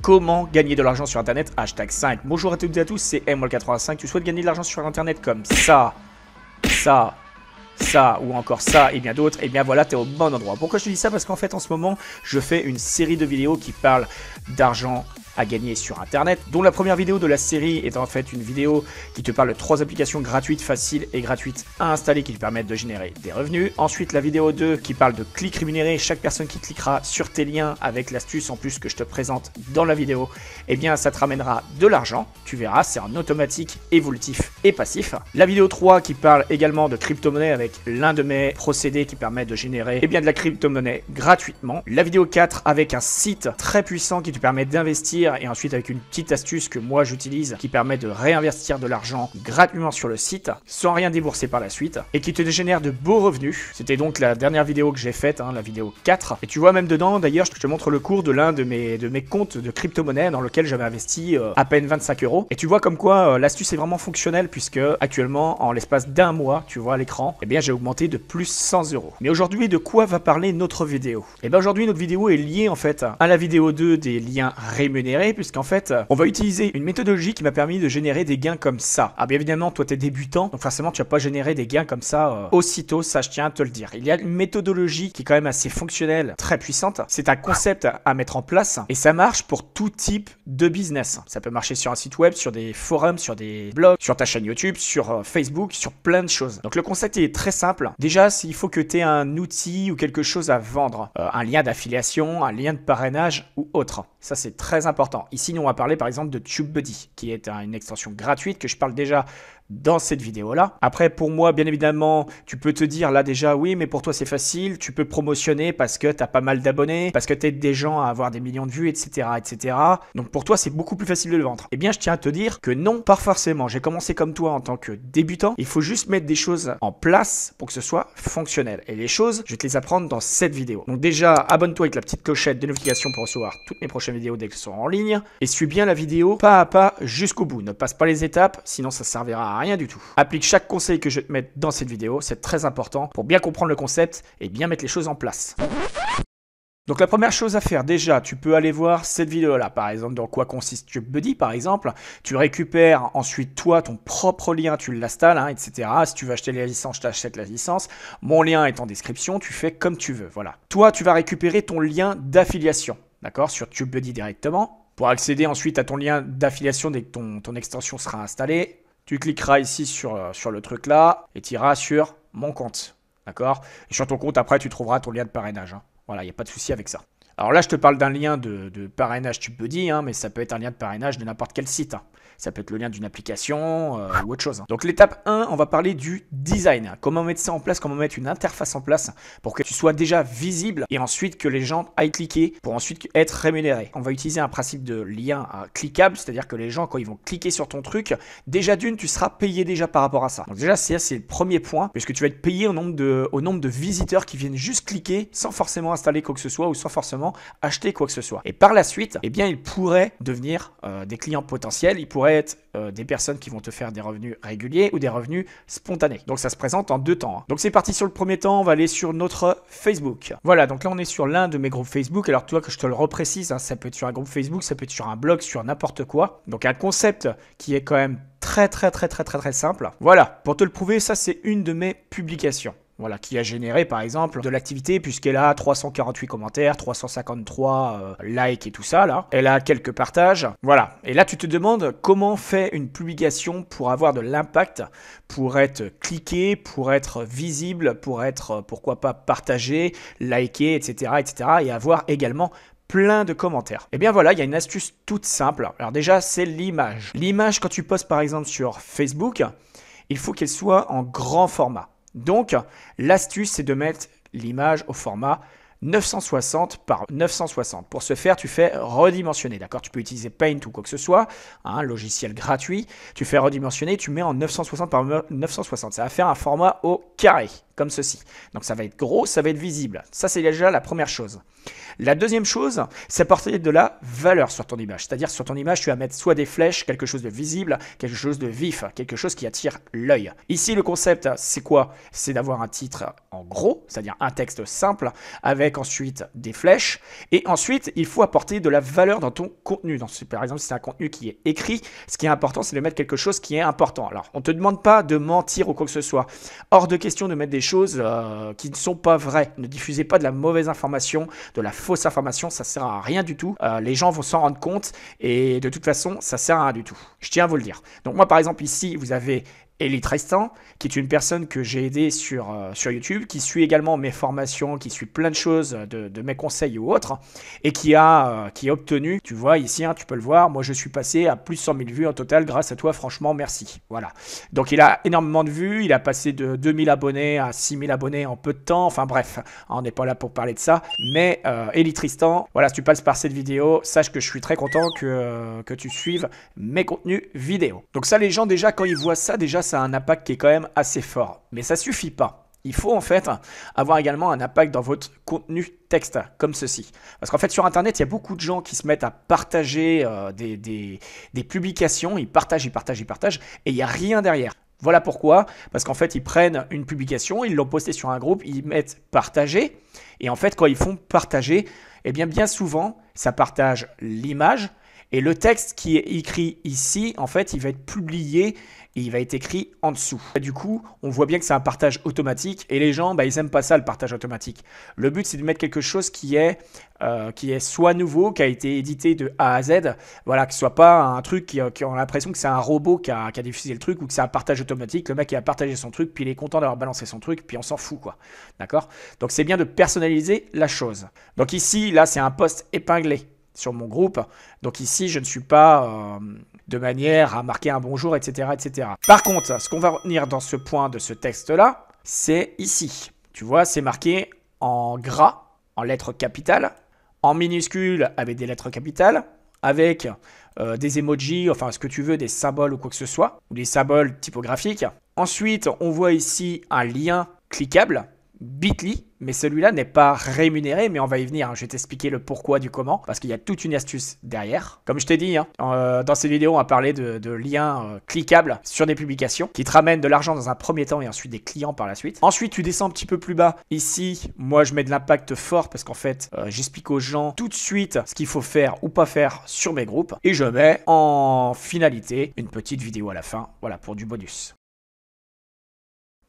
Comment gagner de l'argent sur internet, hashtag 5. Bonjour à toutes et à tous, c'est MWall85. Tu souhaites gagner de l'argent sur internet comme ça, ou encore ça et bien d'autres, et bien voilà, tu es au bon endroit. Pourquoi je te dis ça? Parce qu'en fait en ce moment je fais une série de vidéos qui parlent d'argent à gagner sur internet, dont la première vidéo de la série est en fait une vidéo qui te parle de 3 applications gratuites, faciles et gratuites à installer qui te permettent de générer des revenus. Ensuite la vidéo 2 qui parle de clics rémunérés, chaque personne qui cliquera sur tes liens avec l'astuce en plus que je te présente dans la vidéo, eh bien ça te ramènera de l'argent, tu verras, c'est en automatique, évolutif et passif. La vidéo 3 qui parle également de crypto-monnaie avec l'un de mes procédés qui permet de générer de la crypto-monnaie gratuitement. La vidéo 4 avec un site très puissant qui te permet d'investir et ensuite avec une petite astuce que moi j'utilise qui permet de réinvestir de l'argent gratuitement sur le site sans rien débourser par la suite et qui te génère de beaux revenus. C'était donc la dernière vidéo que j'ai faite, la vidéo 4. Et tu vois même dedans d'ailleurs, je te montre le cours de l'un de mes comptes de crypto-monnaie dans lequel j'avais investi à peine 25 €. Et tu vois comme quoi l'astuce est vraiment fonctionnelle puisque actuellement en l'espace d'un mois, tu vois à l'écran, eh bien j'ai augmenté de plus 100 €. Mais aujourd'hui de quoi va parler notre vidéo? Et bien aujourd'hui notre vidéo est liée en fait à la vidéo 2 des liens rémunérés, puisqu'en fait on va utiliser une méthodologie qui m'a permis de générer des gains comme ça. Ah bien évidemment toi t'es débutant, donc forcément tu vas pas générer des gains comme ça aussitôt, ça je tiens à te le dire. Il y a une méthodologie qui est quand même assez fonctionnelle, très puissante. C'est un concept à mettre en place et ça marche pour tout type de business. Ça peut marcher sur un site web, sur des forums, sur des blogs, sur ta chaîne YouTube, sur Facebook, sur plein de choses. Donc le concept est très simple. Déjà il faut que tu aies un outil ou quelque chose à vendre, un lien d'affiliation, un lien de parrainage ou autre. Ça c'est très important. Ici, nous, on va parler par exemple de TubeBuddy, qui est une extension gratuite que je parle déjà dans cette vidéo-là. Après, pour moi, bien évidemment, tu peux te dire là déjà, oui, mais pour toi, c'est facile. Tu peux promotionner parce que tu as pas mal d'abonnés, parce que tu aides des gens à avoir des millions de vues, etc., etc. Donc, pour toi, c'est beaucoup plus facile de le vendre. Eh bien, je tiens à te dire que non, pas forcément. J'ai commencé comme toi en tant que débutant. Il faut juste mettre des choses en place pour que ce soit fonctionnel. Et les choses, je vais te les apprendre dans cette vidéo. Donc déjà, abonne-toi avec la petite clochette de notification pour recevoir toutes mes prochaines vidéos dès qu'elles seront en ligne. Et suis bien la vidéo pas à pas jusqu'au bout. Ne passe pas les étapes, sinon ça servira à rien du tout. Applique chaque conseil que je vais te mettre dans cette vidéo, c'est très important pour bien comprendre le concept et bien mettre les choses en place. Donc la première chose à faire, déjà, tu peux aller voir cette vidéo-là, par exemple, dans quoi consiste TubeBuddy, par exemple. Tu récupères ensuite, toi, ton propre lien, tu l'installes, etc. Si tu veux acheter la licence, je t'achète la licence. Mon lien est en description, tu fais comme tu veux, voilà. Toi, tu vas récupérer ton lien d'affiliation, d'accord, sur TubeBuddy directement. Pour accéder ensuite à ton lien d'affiliation dès que ton extension sera installée, tu cliqueras ici sur le truc là et tu iras sur mon compte, d'accord. Et sur ton compte, après, tu trouveras ton lien de parrainage, Voilà, il n'y a pas de souci avec ça. Alors là, je te parle d'un lien de parrainage TubeBuddy, mais ça peut être un lien de parrainage de n'importe quel site. Ça peut être le lien d'une application ou autre chose. Donc l'étape 1, on va parler du design. Comment mettre ça en place, comment mettre une interface en place pour que tu sois déjà visible et ensuite que les gens aillent cliquer pour ensuite être rémunérés. On va utiliser un principe de lien cliquable, c'est-à-dire que les gens, quand ils vont cliquer sur ton truc, déjà d'une, tu seras payé déjà par rapport à ça. Donc déjà, c'est le premier point, puisque tu vas être payé au nombre de visiteurs qui viennent juste cliquer sans forcément installer quoi que ce soit ou sans forcément acheter quoi que ce soit. Et par la suite, eh bien, ils pourraient devenir des clients potentiels, ils pourraient être des personnes qui vont te faire des revenus réguliers ou des revenus spontanés. Donc ça se présente en 2 temps. Donc c'est parti sur le premier temps, on va aller sur notre Facebook. Voilà, donc là on est sur l'un de mes groupes Facebook. Alors toi, que je te le reprécise, ça peut être sur un groupe Facebook, ça peut être sur un blog, sur n'importe quoi. Donc un concept qui est quand même très simple. Voilà, pour te le prouver, ça c'est une de mes publications. Voilà, qui a généré par exemple de l'activité puisqu'elle a 348 commentaires, 353 likes et tout ça là. Elle a quelques partages, voilà. Et là tu te demandes comment fait une publication pour avoir de l'impact, pour être cliqué, pour être visible, pour être pourquoi pas partagé, liké, etc. et avoir également plein de commentaires. Et bien voilà, il y a une astuce toute simple. Alors déjà, c'est l'image. L'image, quand tu postes par exemple sur Facebook, il faut qu'elle soit en grand format. Donc, l'astuce, c'est de mettre l'image au format 960 par 960. Pour ce faire, tu fais redimensionner, d'accord? Tu peux utiliser Paint ou quoi que ce soit, un logiciel gratuit. Tu fais redimensionner, tu mets en 960 par 960. Ça va faire un format au carré, comme ceci. Donc, ça va être gros, ça va être visible. Ça, c'est déjà la première chose. La deuxième chose, c'est apporter de la valeur sur ton image. C'est-à-dire sur ton image, tu vas mettre soit des flèches, quelque chose de visible, quelque chose de vif, quelque chose qui attire l'œil. Ici, le concept, c'est quoi? C'est d'avoir un titre en gros, c'est-à-dire un texte simple, avec avec ensuite des flèches. Et ensuite, il faut apporter de la valeur dans ton contenu. Par exemple, si c'est un contenu qui est écrit, ce qui est important, c'est de mettre quelque chose qui est important. Alors, on ne te demande pas de mentir ou quoi que ce soit. Hors de question de mettre des choses qui ne sont pas vraies. Ne diffusez pas de la mauvaise information, de la fausse information, ça ne sert à rien du tout. Les gens vont s'en rendre compte et de toute façon, ça ne sert à rien du tout. Je tiens à vous le dire. Donc moi, par exemple, ici, vous avez Eli Tristan, qui est une personne que j'ai aidée sur YouTube, qui suit également mes formations, qui suit plein de choses de mes conseils ou autres, et qui a obtenu, tu vois ici, hein, tu peux le voir, moi je suis passé à plus de 100 000 vues en total grâce à toi, franchement merci. Voilà. Donc il a énormément de vues, il a passé de 2000 abonnés à 6000 abonnés en peu de temps, enfin bref, on n'est pas là pour parler de ça, mais Eli Tristan, voilà, si tu passes par cette vidéo, sache que je suis très content que tu suives mes contenus vidéo. Donc ça, les gens déjà, quand ils voient ça, déjà ça a un impact qui est quand même assez fort. Mais ça suffit pas. Il faut en fait avoir également un impact dans votre contenu texte, comme ceci. Parce qu'en fait sur Internet, il y a beaucoup de gens qui se mettent à partager des publications, ils partagent, et il n'y a rien derrière. Voilà pourquoi, parce qu'en fait ils prennent une publication, ils l'ont postée sur un groupe, ils mettent partager, et en fait quand ils font partager, eh bien souvent ça partage l'image, et le texte qui est écrit ici, en fait, il va être publié et il va être écrit en dessous. Et du coup, on voit bien que c'est un partage automatique et les gens, ils n'aiment pas ça, le partage automatique. Le but, c'est de mettre quelque chose qui est soit nouveau, qui a été édité de A à Z, voilà, que ce soit pas un truc qui a l'impression que c'est un robot qui a diffusé le truc ou que c'est un partage automatique. Le mec, il a partagé son truc, puis il est content d'avoir balancé son truc, puis on s'en fout, quoi. D'accord? Donc, c'est bien de personnaliser la chose. Donc ici, là, c'est un post épinglé sur mon groupe. Donc ici, je ne suis pas de manière à marquer un bonjour, etc., etc. Par contre, ce qu'on va retenir dans ce point de ce texte-là, c'est ici. Tu vois, c'est marqué en gras, en lettres capitales, en minuscules avec des lettres capitales, avec des emojis, enfin ce que tu veux, des symboles ou quoi que ce soit, ou des symboles typographiques. Ensuite, on voit ici un lien cliquable, Bitly, mais celui-là n'est pas rémunéré, mais on va y venir, hein. Je vais t'expliquer le pourquoi du comment, parce qu'il y a toute une astuce derrière. Comme je t'ai dit, hein, dans cette vidéo, on va parler de liens cliquables sur des publications qui te ramènent de l'argent dans un premier temps et ensuite des clients par la suite. Ensuite, tu descends un petit peu plus bas. Ici, moi, je mets de l'impact fort parce qu'en fait, j'explique aux gens tout de suite ce qu'il faut faire ou pas faire sur mes groupes et je mets en finalité une petite vidéo à la fin, voilà, pour du bonus.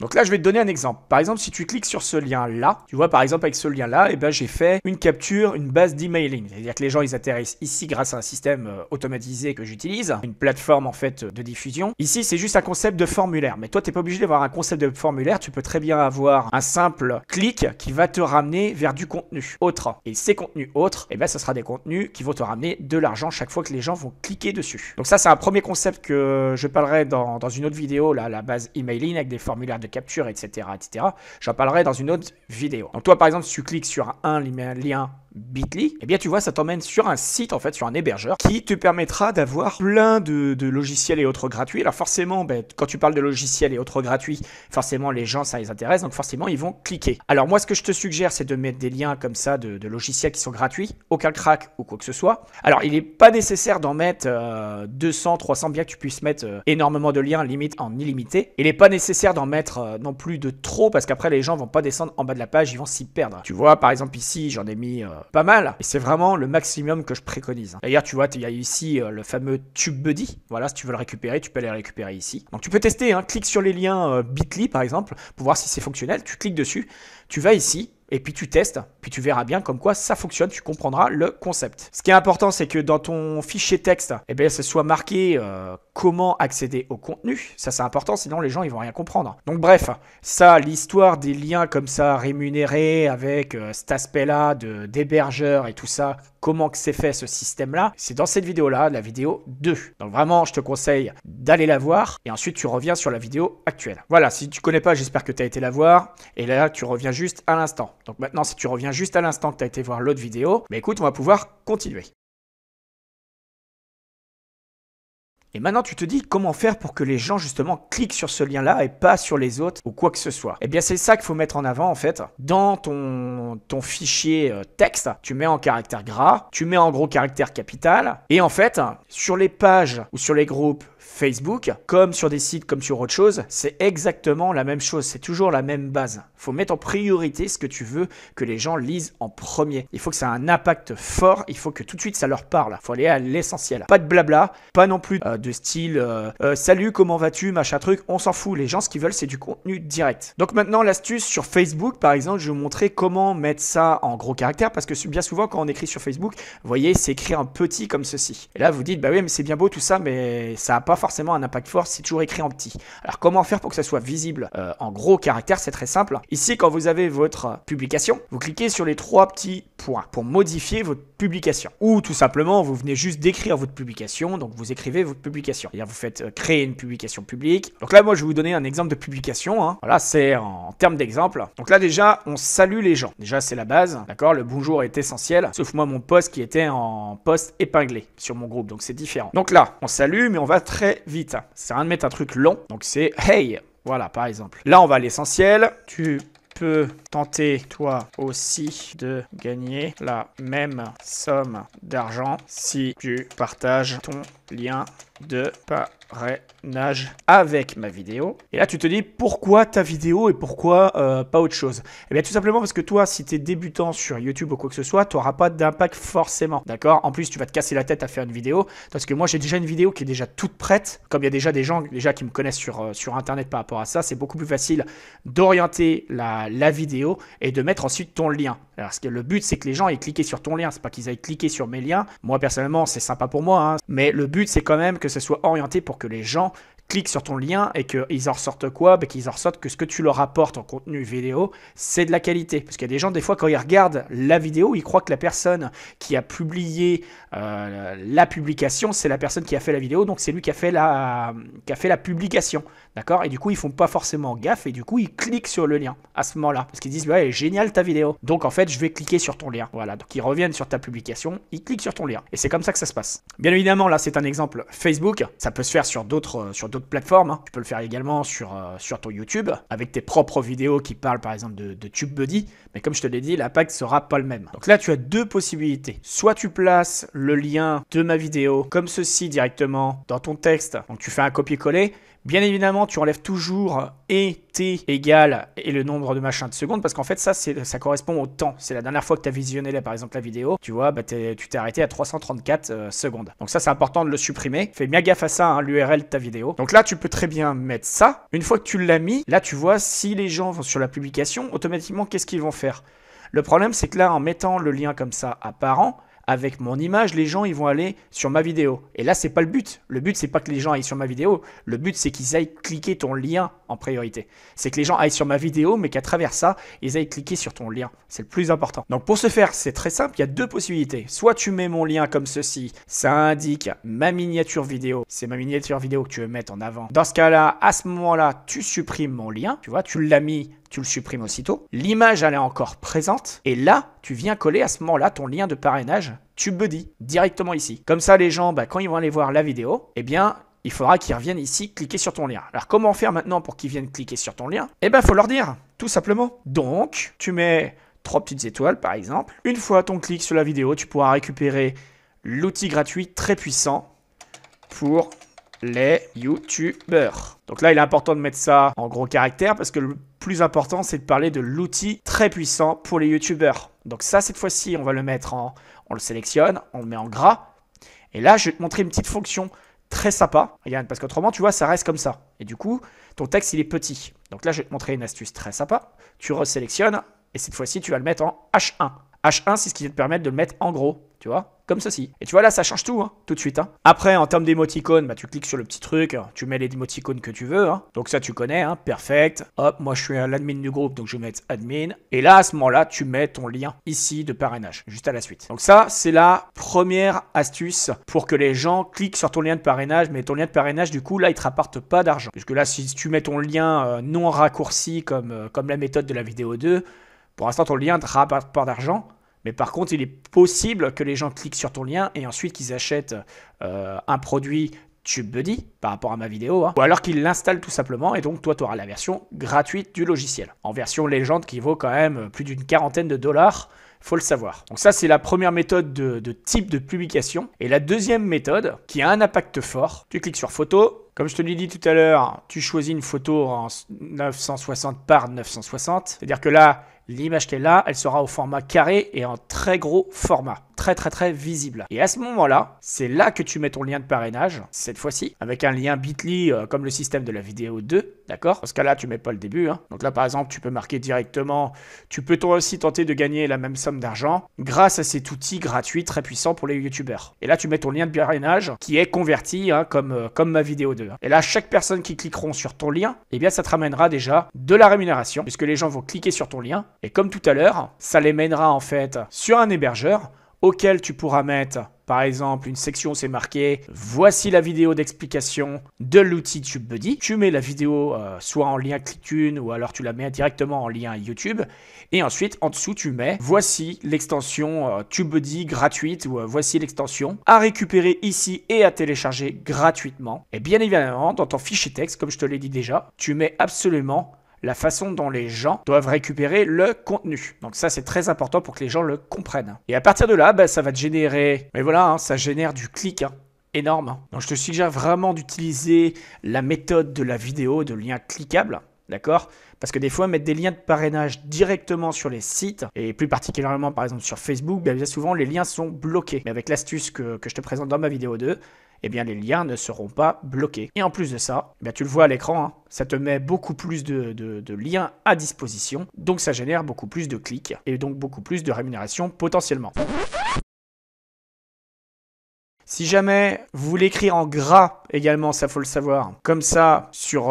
Donc là, je vais te donner un exemple. Par exemple, si tu cliques sur ce lien-là, tu vois, par exemple, avec ce lien-là, j'ai fait une capture, une base d'emailing. C'est-à-dire que les gens, ils atterrissent ici grâce à un système automatisé que j'utilise, une plateforme, en fait, de diffusion. Ici, c'est juste un concept de formulaire. Mais toi, tu n'es pas obligé d'avoir un concept de formulaire. Tu peux très bien avoir un simple clic qui va te ramener vers du contenu autre. Et ces contenus autres, ce sera des contenus qui vont te ramener de l'argent chaque fois que les gens vont cliquer dessus. Donc ça, c'est un premier concept que je parlerai dans une autre vidéo, là, la base emailing avec des formulaires de capture, etc., etc. J'en parlerai dans une autre vidéo. Donc toi, par exemple, si tu cliques sur un lien Bitly, tu vois, ça t'emmène sur un site, en fait, sur un hébergeur qui te permettra d'avoir plein de logiciels et autres gratuits. Alors forcément, quand tu parles de logiciels et autres gratuits, forcément, les gens, ça les intéresse, donc forcément, ils vont cliquer. Alors moi, ce que je te suggère, c'est de mettre des liens comme ça de logiciels qui sont gratuits, aucun crack ou quoi que ce soit. Alors, il n'est pas nécessaire d'en mettre 200, 300, bien que tu puisses mettre énormément de liens, limite en illimité. Il n'est pas nécessaire d'en mettre non plus de trop, parce qu'après, les gens vont pas descendre en bas de la page, ils vont s'y perdre. Tu vois, par exemple, ici, j'en ai mis pas mal, et c'est vraiment le maximum que je préconise. D'ailleurs, tu vois, il y a ici le fameux TubeBuddy. Voilà, si tu veux le récupérer, tu peux aller le récupérer ici. Donc tu peux tester, hein, clique sur les liens Bitly par exemple, pour voir si c'est fonctionnel. Tu cliques dessus, tu vas ici, et puis tu testes, puis tu verras bien comme quoi ça fonctionne, tu comprendras le concept. Ce qui est important, c'est que dans ton fichier texte, ce soit marqué comment accéder au contenu. Ça, c'est important, sinon les gens, ils vont rien comprendre. Donc bref, ça, l'histoire des liens comme ça rémunérés avec cet aspect-là d'hébergeur et tout ça, comment que c'est fait ce système-là, c'est dans cette vidéo-là, la vidéo 2. Donc vraiment, je te conseille d'aller la voir et ensuite tu reviens sur la vidéo actuelle. Voilà, si tu connais pas, j'espère que tu as été la voir et là, tu reviens juste à l'instant. Donc maintenant, si tu reviens juste à l'instant que tu as été voir l'autre vidéo, écoute, on va pouvoir continuer. Et maintenant, tu te dis comment faire pour que les gens, justement, cliquent sur ce lien-là et pas sur les autres ou quoi que ce soit. C'est ça qu'il faut mettre en avant, en fait. Dans ton fichier texte, tu mets en caractère gras, tu mets en gros caractère capital. Et en fait, sur les pages ou sur les groupes Facebook, comme sur des sites, comme sur autre chose, c'est exactement la même chose. C'est toujours la même base. Il faut mettre en priorité ce que tu veux que les gens lisent en premier. Il faut que ça ait un impact fort. Il faut que tout de suite ça leur parle. Il faut aller à l'essentiel. Pas de blabla, pas non plus de style salut, comment vas-tu, machin truc. On s'en fout. Les gens, ce qu'ils veulent, c'est du contenu direct. Donc maintenant, l'astuce sur Facebook, par exemple, je vais vous montrer comment mettre ça en gros caractères parce que bien souvent, quand on écrit sur Facebook, vous voyez, c'est écrit en petit comme ceci. Et là, vous dites, bah oui, mais c'est bien beau tout ça, mais ça n'a pas forcément un impact fort, c'est toujours écrit en petit. Alors comment faire pour que ça soit visible en gros caractères? C'est très simple. Ici, quand vous avez votre publication, vous cliquez sur les 3 petits points pour modifier votre publication. Ou tout simplement, vous venez juste d'écrire votre publication, donc vous écrivez votre publication. C'est-à-dire, vous faites créer une publication publique. Donc là, moi, je vais vous donner un exemple de publication. Hein. Voilà, c'est en termes d'exemple. Donc là, déjà, on salue les gens. Déjà, c'est la base. D'accord? Le bonjour est essentiel. Sauf moi, mon post qui était en post épinglé sur mon groupe. Donc c'est différent. Donc là, on salue, mais on va très vite. C'est rien de mettre un truc long. Donc c'est hey. Voilà, par exemple. Là, on va à l'essentiel. Tu peux tenter, toi aussi, de gagner la même somme d'argent si tu partages ton lien de parrainage avec ma vidéo. Et là, tu te dis pourquoi ta vidéo et pourquoi pas autre chose? Eh bien, tout simplement parce que toi, si tu es débutant sur YouTube ou quoi que ce soit, tu n'auras pas d'impact forcément. D'accord? En plus, tu vas te casser la tête à faire une vidéo. Parce que moi, j'ai déjà une vidéo qui est déjà toute prête. Comme il y a déjà des gens qui me connaissent sur Internet par rapport à ça, c'est beaucoup plus facile d'orienter la vidéo et de mettre ensuite ton lien. Alors, parce que le but, c'est que les gens aient cliqué sur ton lien. C'est pas qu'ils aillent cliquer sur mes liens. Moi, personnellement, c'est sympa pour moi. Hein. Mais le but, c'est quand même que ce soit orienté pour que les gens cliquent sur ton lien et qu'ils en ressortent quoi? Ben, qu'ils en ressortent que ce que tu leur apportes en contenu vidéo, c'est de la qualité. Parce qu'il y a des gens, des fois, quand ils regardent la vidéo, ils croient que la personne qui a publié la publication, c'est la personne qui a fait la vidéo, donc c'est lui qui a fait la publication. D'accord? Et du coup, ils font pas forcément gaffe et du coup, ils cliquent sur le lien à ce moment-là. Parce qu'ils disent, ouais, génial ta vidéo. Donc en fait, je vais cliquer sur ton lien. Voilà, donc ils reviennent sur ta publication, ils cliquent sur ton lien. Et c'est comme ça que ça se passe. Bien évidemment, là, c'est un exemple Facebook. Ça peut se faire sur d'autres plateformes. Hein. Tu peux le faire également sur ton YouTube, avec tes propres vidéos qui parlent par exemple de TubeBuddy. Mais comme je te l'ai dit, l'impact sera pas le même. Donc là, tu as deux possibilités. Soit tu places le lien de ma vidéo comme ceci directement dans ton texte. Donc tu fais un copier-coller. Bien évidemment, tu enlèves toujours et t égale et le nombre de machins de secondes parce qu'en fait, ça correspond au temps. C'est la dernière fois que tu as visionné là, par exemple la vidéo, tu vois, bah, tu t'es arrêté à 334 secondes. Donc ça, c'est important de le supprimer. Fais bien gaffe à ça, hein, l'URL de ta vidéo. Donc là, tu peux très bien mettre ça. Une fois que tu l'as mis, là, tu vois, si les gens vont sur la publication, automatiquement, qu'est-ce qu'ils vont faire? Le problème, c'est que là, en mettant le lien comme ça apparent, avec mon image, les gens ils vont aller sur ma vidéo. Et là, c'est pas le but. Le but, c'est pas que les gens aillent sur ma vidéo. Le but, c'est qu'ils aillent cliquer ton lien en priorité. C'est que les gens aillent sur ma vidéo, mais qu'à travers ça, ils aillent cliquer sur ton lien. C'est le plus important. Donc pour ce faire, c'est très simple. Il y a deux possibilités. Soit tu mets mon lien comme ceci. Ça indique ma miniature vidéo. C'est ma miniature vidéo que tu veux mettre en avant. Dans ce cas-là, à ce moment-là, tu supprimes mon lien. Tu vois, tu l'as mis. Tu le supprimes aussitôt. L'image, elle est encore présente. Et là, tu viens coller à ce moment-là ton lien de parrainage TubeBuddy directement ici. Comme ça, les gens, bah, quand ils vont aller voir la vidéo, eh bien, il faudra qu'ils reviennent ici cliquer sur ton lien. Alors, comment faire maintenant pour qu'ils viennent cliquer sur ton lien? Eh bien, il faut leur dire, tout simplement. Donc, tu mets 3 petites étoiles, par exemple. Une fois ton clic sur la vidéo, tu pourras récupérer l'outil gratuit très puissant pour les youtubeurs. Donc là, il est important de mettre ça en gros caractères parce que le plus important, c'est de parler de l'outil très puissant pour les youtubeurs. Donc ça, cette fois-ci, on va le mettre on le sélectionne, on le met en gras. Et là, je vais te montrer une petite fonction très sympa. Regarde, parce qu'autrement, tu vois, ça reste comme ça. Et du coup, ton texte, il est petit. Donc là, je vais te montrer une astuce très sympa. Tu resélectionnes et cette fois-ci, tu vas le mettre en H1. H1, c'est ce qui va te permettre de le mettre en gros, tu vois, comme ceci. Et tu vois, là, ça change tout, hein, tout de suite. Hein. Après, en termes d'émoticônes, bah, tu cliques sur le petit truc, tu mets les émoticônes que tu veux. Hein. Donc ça, tu connais, hein, perfect. Hop, moi, je suis l'admin du groupe, donc je vais mettre admin. Et là, à ce moment-là, tu mets ton lien ici de parrainage, juste à la suite. Donc ça, c'est la première astuce pour que les gens cliquent sur ton lien de parrainage. Mais ton lien de parrainage, du coup, là, il ne te rapporte pas d'argent. Puisque là, si tu mets ton lien non raccourci comme la méthode de la vidéo 2, pour l'instant, ton lien ne te rapporte pas d'argent. Mais par contre, il est possible que les gens cliquent sur ton lien et ensuite qu'ils achètent un produit TubeBuddy par rapport à ma vidéo. Hein, ou alors qu'ils l'installent tout simplement et donc toi, tu auras la version gratuite du logiciel. En version légende qui vaut quand même plus d'une quarantaine de $. faut le savoir. Donc ça, c'est la première méthode de type de publication. Et la deuxième méthode, qui a un impact fort, tu cliques sur photo. Comme je te l'ai dit tout à l'heure, tu choisis une photo en 960 par 960. C'est-à-dire que là, l'image qu'elle a, elle sera au format carré et en très gros format. Très visible. Et à ce moment-là, c'est là que tu mets ton lien de parrainage, cette fois-ci, avec un lien bit.ly comme le système de la vidéo 2, d'accord? Dans ce cas-là, tu mets pas le début. Hein. Donc là, par exemple, tu peux marquer directement, tu peux toi aussi tenter de gagner la même somme d'argent grâce à cet outil gratuit très puissant pour les youtubeurs. Et là, tu mets ton lien de parrainage qui est converti hein, comme ma vidéo 2. Et là, chaque personne qui cliqueront sur ton lien, eh bien, ça te ramènera déjà de la rémunération, puisque les gens vont cliquer sur ton lien. Et comme tout à l'heure, ça les mènera en fait sur un hébergeur auquel tu pourras mettre, par exemple, une section où c'est marqué « Voici la vidéo d'explication de l'outil TubeBuddy ». Tu mets la vidéo soit en lien ClickUne ou alors tu la mets directement en lien YouTube. Et ensuite, en dessous, tu mets « Voici l'extension TubeBuddy gratuite » ou « Voici l'extension à récupérer ici et à télécharger gratuitement ». Et bien évidemment, dans ton fichier texte, comme je te l'ai dit déjà, tu mets absolument la façon dont les gens doivent récupérer le contenu. Donc ça, c'est très important pour que les gens le comprennent. Et à partir de là, bah, ça va te générer... Mais voilà, hein, ça génère du clic énorme. Donc je te suggère vraiment d'utiliser la méthode de la vidéo, de lien cliquable. D'accord? Parce que des fois, mettre des liens de parrainage directement sur les sites, et plus particulièrement par exemple sur Facebook, bien souvent les liens sont bloqués. Mais avec l'astuce que je te présente dans ma vidéo 2, eh bien les liens ne seront pas bloqués. Et en plus de ça, eh bien, tu le vois à l'écran, hein, ça te met beaucoup plus de liens à disposition, donc ça génère beaucoup plus de clics, et donc beaucoup plus de rémunération potentiellement. Si jamais vous voulez écrire en gras également, ça faut le savoir, comme ça sur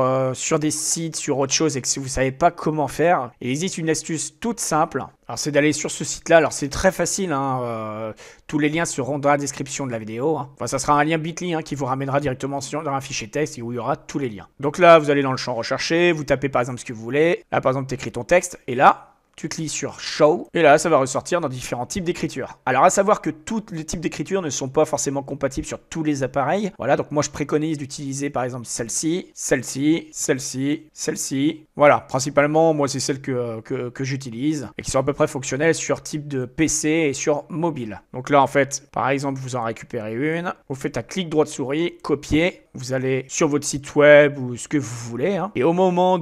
des sites, sur autre chose et que si vous ne savez pas comment faire, il existe une astuce toute simple. Alors c'est d'aller sur ce site-là, alors c'est très facile, hein, tous les liens seront dans la description de la vidéo. Hein. Enfin ça sera un lien bit.ly hein, qui vous ramènera directement dans un fichier texte et où il y aura tous les liens. Donc là vous allez dans le champ recherché, vous tapez par exemple ce que vous voulez, là par exemple tu écris ton texte et là... Tu cliques sur Show, et là, ça va ressortir dans différents types d'écriture. Alors, à savoir que tous les types d'écriture ne sont pas forcément compatibles sur tous les appareils. Voilà, donc moi, je préconise d'utiliser, par exemple, celle-ci, celle-ci, celle-ci, celle-ci. Voilà, principalement, moi, c'est celles que j'utilise, et qui sont à peu près fonctionnelles sur type de PC et sur mobile. Donc là, en fait, par exemple, vous en récupérez une, vous faites un clic droit de souris, copier, vous allez sur votre site web ou ce que vous voulez, hein, et au moment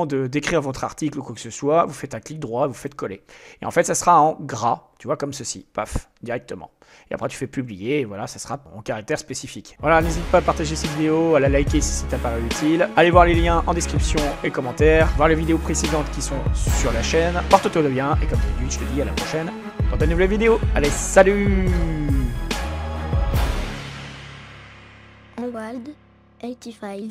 d'écrire votre article ou quoi que ce soit, vous faites un clic droit, vous faites coller. Et en fait, ça sera en gras, tu vois, comme ceci, paf, directement. Et après, tu fais publier, et voilà, ça sera en caractère spécifique. Voilà, n'hésite pas à partager cette vidéo, à la liker si ça t'a paru utile. Allez voir les liens en description et commentaires, voir les vidéos précédentes qui sont sur la chaîne. Porte-toi bien, et comme d'habitude, je te dis à la prochaine dans de nouvelles vidéos. Allez, salut! Wild 85